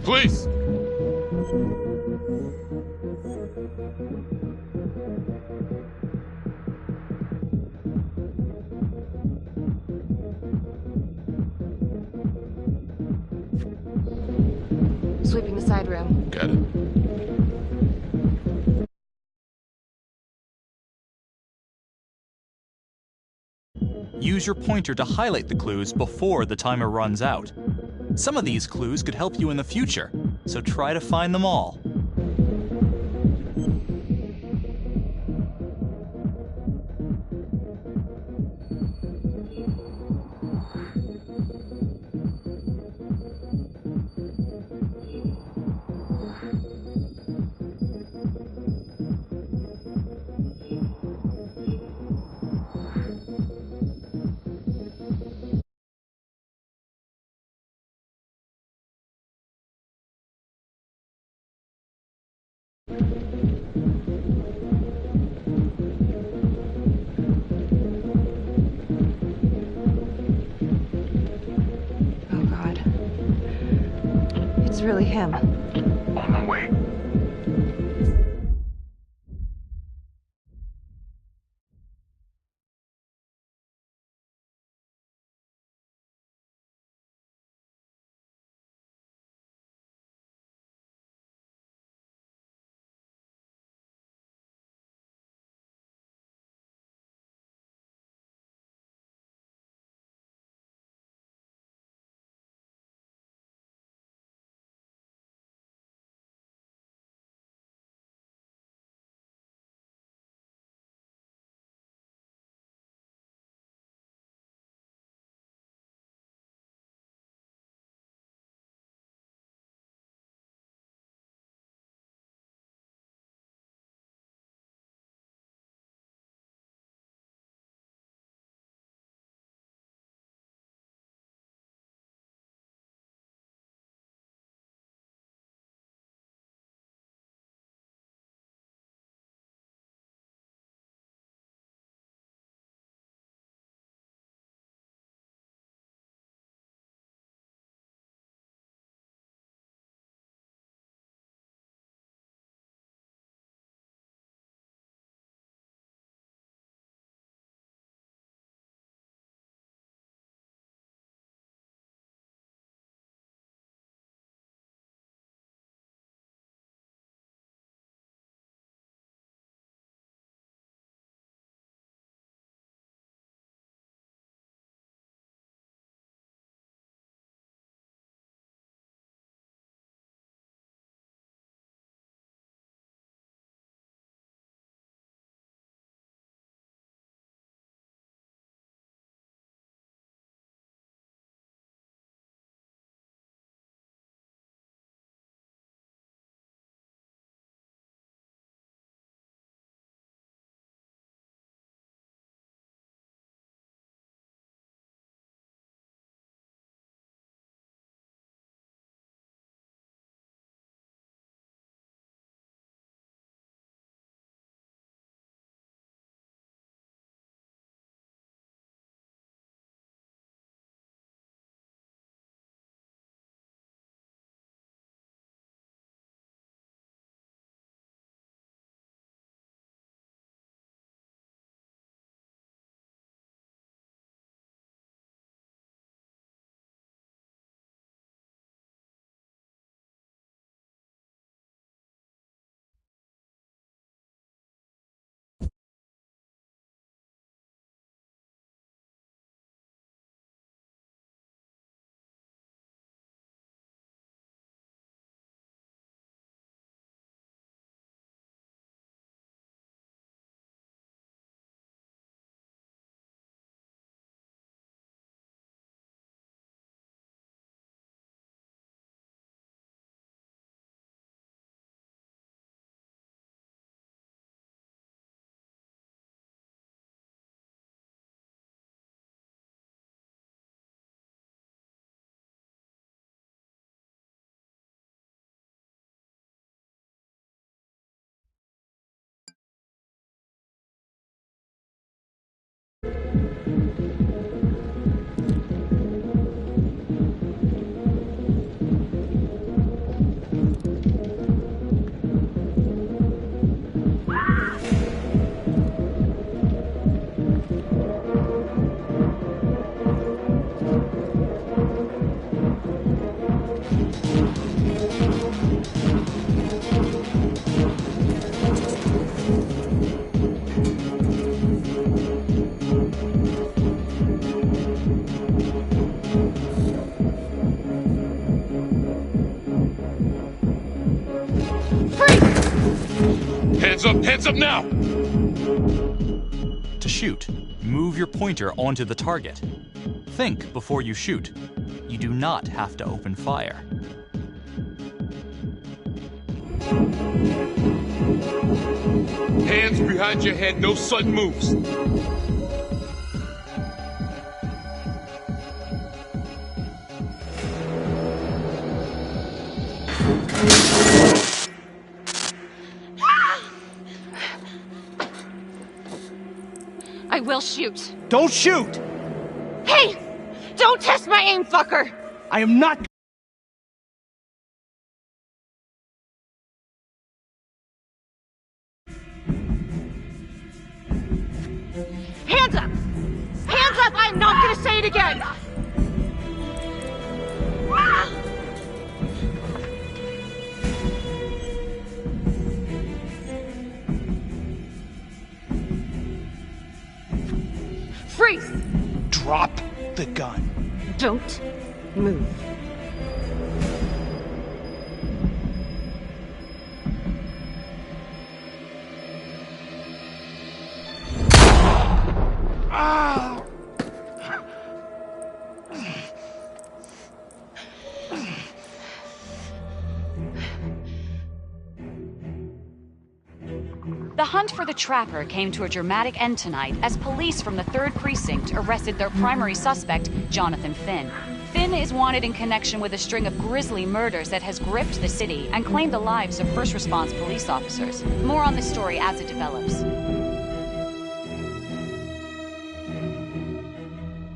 Please! Sweeping the side room. Got it. Use your pointer to highlight the clues before the timer runs out. Some of these clues could help you in the future, so try to find them all. It's really him. On my way. Hands up now! To shoot, move your pointer onto the target. Think before you shoot. You do not have to open fire. Hands behind your head, no sudden moves. I will shoot. Don't shoot! Hey! Don't test my aim, fucker! I am not... Hands up! Hands up! I'm not gonna say it again! Freeze! Drop the gun. Don't move. The hunt for the Trapper came to a dramatic end tonight as police from the 3rd Precinct arrested their primary suspect, Jonathan Finn. Finn is wanted in connection with a string of grisly murders that has gripped the city and claimed the lives of first response police officers. More on this story as it develops.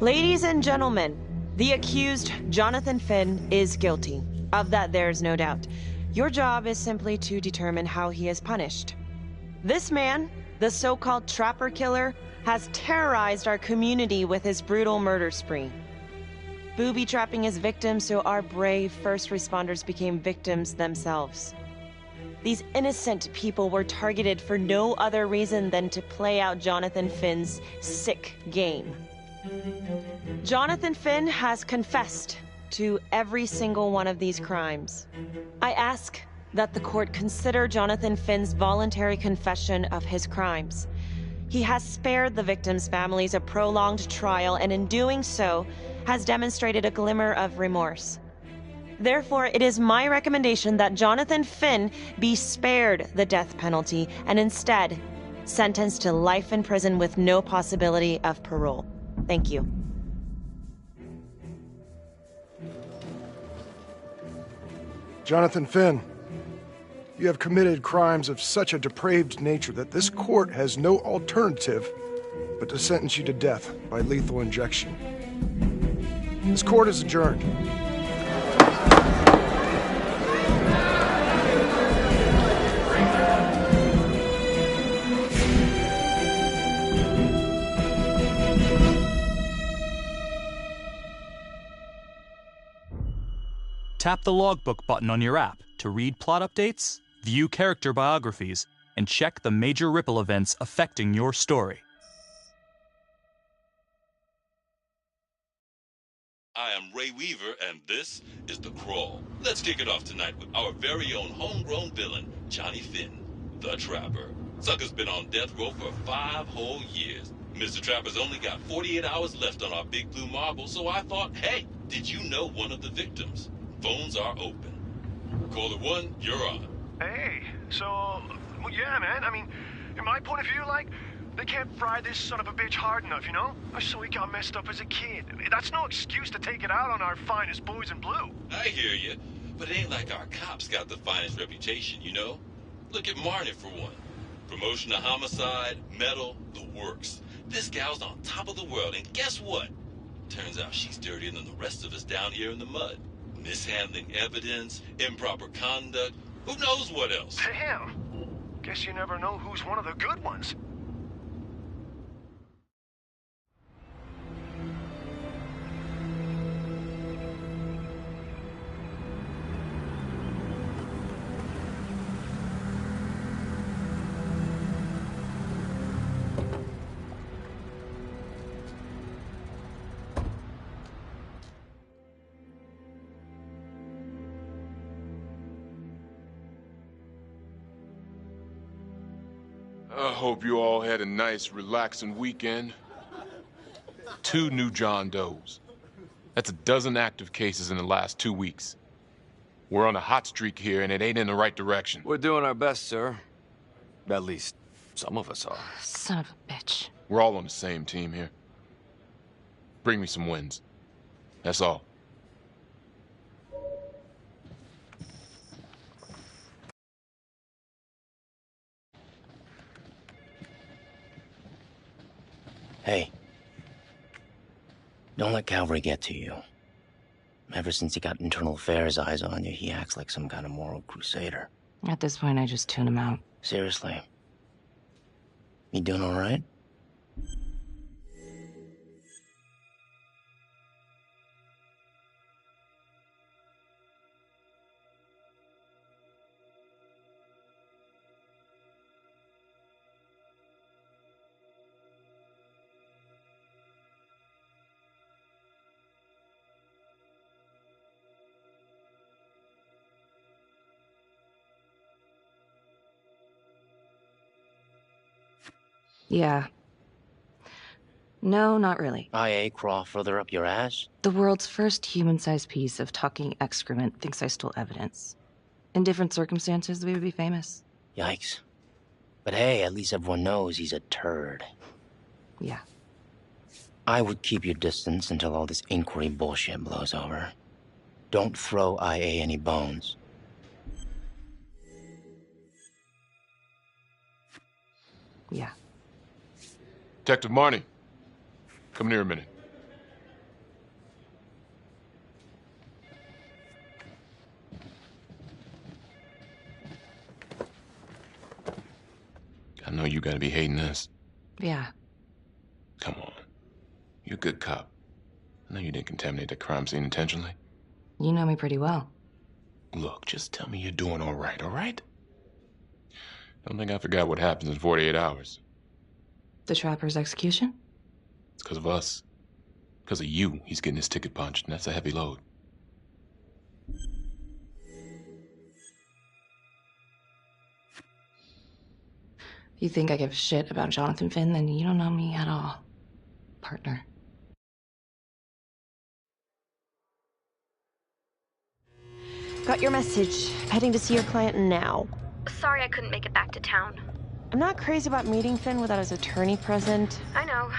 Ladies and gentlemen, the accused, Jonathan Finn, is guilty. Of that, there's no doubt. Your job is simply to determine how he is punished. This man, the so-called Trapper Killer, has terrorized our community with his brutal murder spree. Booby-trapping his victims so our brave first responders became victims themselves. These innocent people were targeted for no other reason than to play out Jonathan Finn's sick game. Jonathan Finn has confessed to every single one of these crimes. I ask that the court consider Jonathan Finn's voluntary confession of his crimes. He has spared the victims' families a prolonged trial, and in doing so, has demonstrated a glimmer of remorse. Therefore, it is my recommendation that Jonathan Finn be spared the death penalty and instead sentenced to life in prison with no possibility of parole. Thank you. Jonathan Finn, you have committed crimes of such a depraved nature that this court has no alternative but to sentence you to death by lethal injection. This court is adjourned. Tap the logbook button on your app to read plot updates, view character biographies, and check the major ripple events affecting your story. I am Ray Weaver, and this is The Crawl. Let's kick it off tonight with our very own homegrown villain, Johnny Finn, the Trapper. Sucker's been on death row for 5 whole years. Mr. Trapper's only got 48 hours left on our big blue marble, so I thought, hey, did you know one of the victims? Phones are open. Caller 1, you're on. Hey, so, well, yeah, man, I mean, in my point of view, like, they can't fry this son of a bitch hard enough, you know? So he got messed up as a kid. That's no excuse to take it out on our finest boys in blue. I hear you, but it ain't like our cops got the finest reputation, you know? Look at Marnie for one. Promotion to homicide, medal, the works. This gal's on top of the world, and guess what? Turns out she's dirtier than the rest of us down here in the mud. Mishandling evidence, improper conduct, who knows what else? Damn. Guess you never know who's one of the good ones. I hope you all had a nice, relaxing weekend. 2 new John Does. That's a dozen active cases in the last 2 weeks. We're on a hot streak here, and it ain't in the right direction. We're doing our best, sir. At least, some of us are. Son of a bitch. We're all on the same team here. Bring me some wins. That's all. Hey. Don't let Calvary get to you. Ever since he got internal affairs eyes on you, he acts like some kind of moral crusader. At this point, I just tune him out. Seriously. You doing all right? Yeah. No, not really. IA crawl further up your ass? The world's first human-sized piece of talking excrement thinks I stole evidence. In different circumstances, we would be famous. Yikes. But hey, at least everyone knows he's a turd. Yeah. I would keep your distance until all this inquiry bullshit blows over. Don't throw IA any bones. Yeah. Detective Marnie, come here a minute. I know you gotta be hating this. Yeah. Come on. You're a good cop. I know you didn't contaminate the crime scene intentionally. You know me pretty well. Look, just tell me you're doing all right? Don't think I forgot what happens in 48 hours. The Trapper's execution? It's because of us. Because of you, he's getting his ticket punched, and that's a heavy load. If you think I give a shit about Jonathan Finn, then you don't know me at all, partner. Got your message. Heading to see your client now. Sorry I couldn't make it back to town. I'm not crazy about meeting Finn without his attorney present. I know.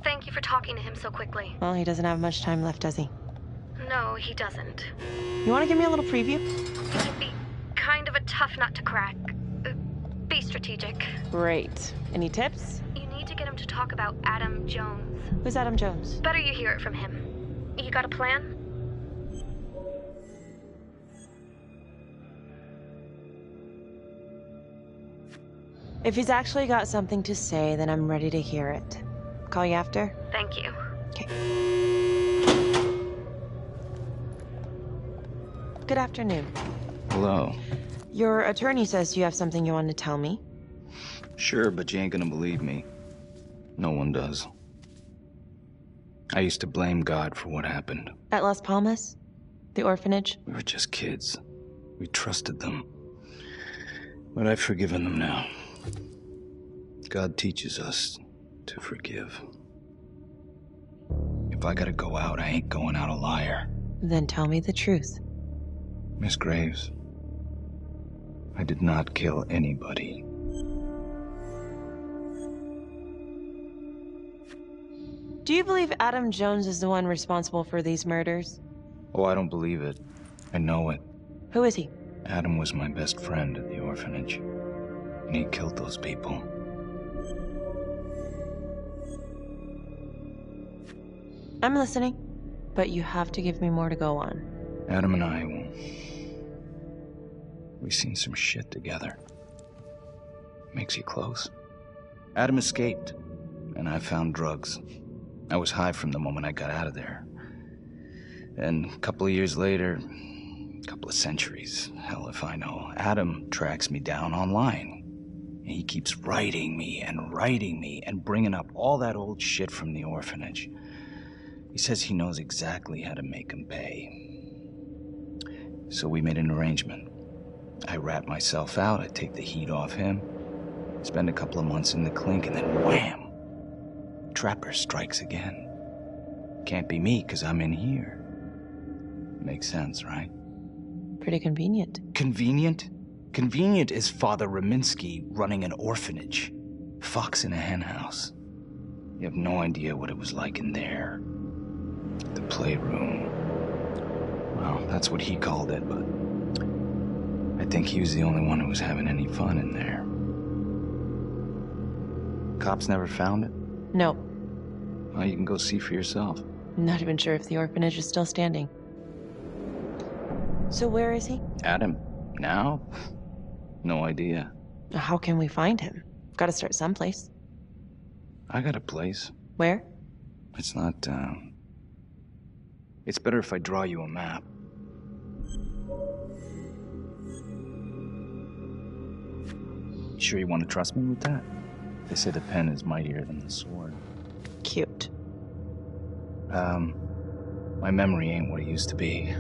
Thank you for talking to him so quickly. Well, he doesn't have much time left, does he? No, he doesn't. You want to give me a little preview? It can be kind of a tough nut to crack. Be strategic. Great. Any tips? You need to get him to talk about Adam Jones. Who's Adam Jones? Better you hear it from him. You got a plan? If he's actually got something to say, then I'm ready to hear it. Call you after? Thank you. Okay. Good afternoon. Hello. Your attorney says you have something you want to tell me. Sure, but you ain't gonna believe me. No one does. I used to blame God for what happened. At Las Palmas? The orphanage? We were just kids. We trusted them. But I've forgiven them now. God teaches us to forgive. If I gotta go out, I ain't going out a liar. Then tell me the truth. Miss Graves, I did not kill anybody. Do you believe Adam Jones is the one responsible for these murders? Oh, I don't believe it. I know it. Who is he? Adam was my best friend at the orphanage, and he killed those people. I'm listening, but you have to give me more to go on. Adam and I, we've seen some shit together. Makes you close. Adam escaped, and I found drugs. I was high from the moment I got out of there. And a couple of years later, a couple of centuries, hell if I know, Adam tracks me down online. And he keeps writing me and bringing up all that old shit from the orphanage. He says he knows exactly how to make him pay. So we made an arrangement. I rat myself out, I take the heat off him, Spend a couple of months in the clink, and then wham! Trapper strikes again. Can't be me, because I'm in here. Makes sense, right? Pretty convenient. Convenient? Convenient is Father Raminsky running an orphanage. Fox in a henhouse. You have no idea what it was like in there. The playroom. Well, that's what he called it, but I think he was the only one who was having any fun in there. Cops never found it? No. Well, you can go see for yourself. Not even sure if the orphanage is still standing. So where is he? Adam? Now? No idea. How can we find him? Gotta start someplace. I got a place. Where? It's not, It's better if I draw you a map. Sure you want to trust me with that? They say the pen is mightier than the sword. Cute. My memory ain't what it used to be.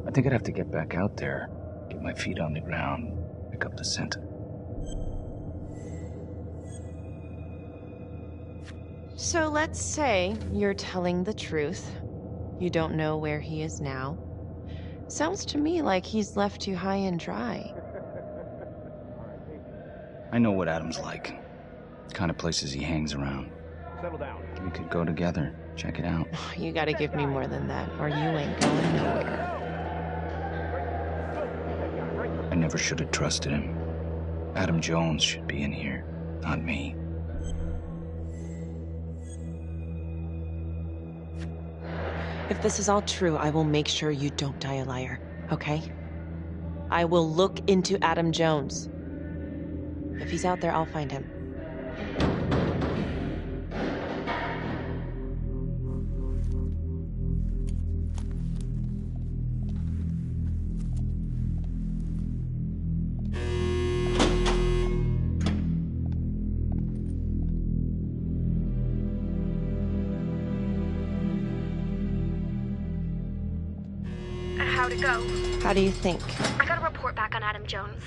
I think I'd have to get back out there, get my feet on the ground, pick up the scent. So let's say you're telling the truth. You don't know where he is now. Sounds to me like he's left you high and dry. I know what Adam's like. The kind of places he hangs around. Settle down. We could go together, check it out. You gotta give me more than that, or you ain't going nowhere. I never should have trusted him. Adam Jones should be in here, not me. If this is all true, I will make sure you don't die a liar, okay? I will look into Adam Jones. If he's out there, I'll find him. How'd it go? How do you think? I got a report back on Adam Jones.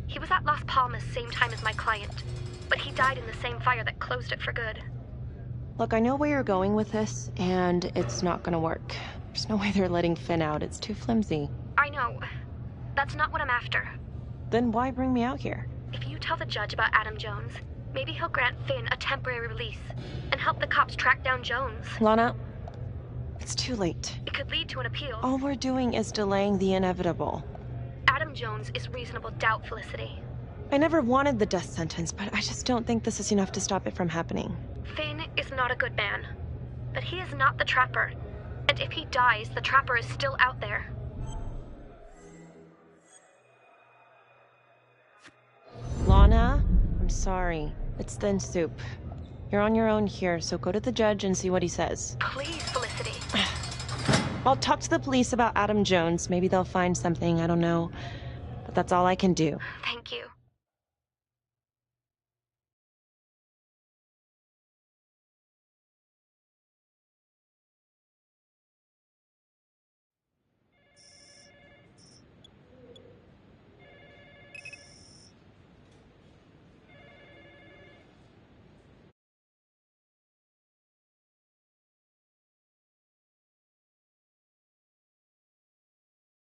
He was at Las Palmas same time as my client, but he died in the same fire that closed it for good. Look, I know where you're going with this, and it's not gonna work. There's no way they're letting Finn out. It's too flimsy. I know. That's not what I'm after. Then why bring me out here? If you tell the judge about Adam Jones, maybe he'll grant Finn a temporary release and help the cops track down Jones. Lana, it's too late. It could lead to an appeal. All we're doing is delaying the inevitable. Adam Jones is reasonable doubt, Felicity. I never wanted the death sentence, but I just don't think this is enough to stop it from happening. Finn is not a good man, but he is not the Trapper. And if he dies, the Trapper is still out there. Lana, I'm sorry. It's thin soup. You're on your own here, so go to the judge and see what he says. Please, Felicity. I'll talk to the police about Adam Jones. Maybe they'll find something, I don't know. But that's all I can do. Thank you.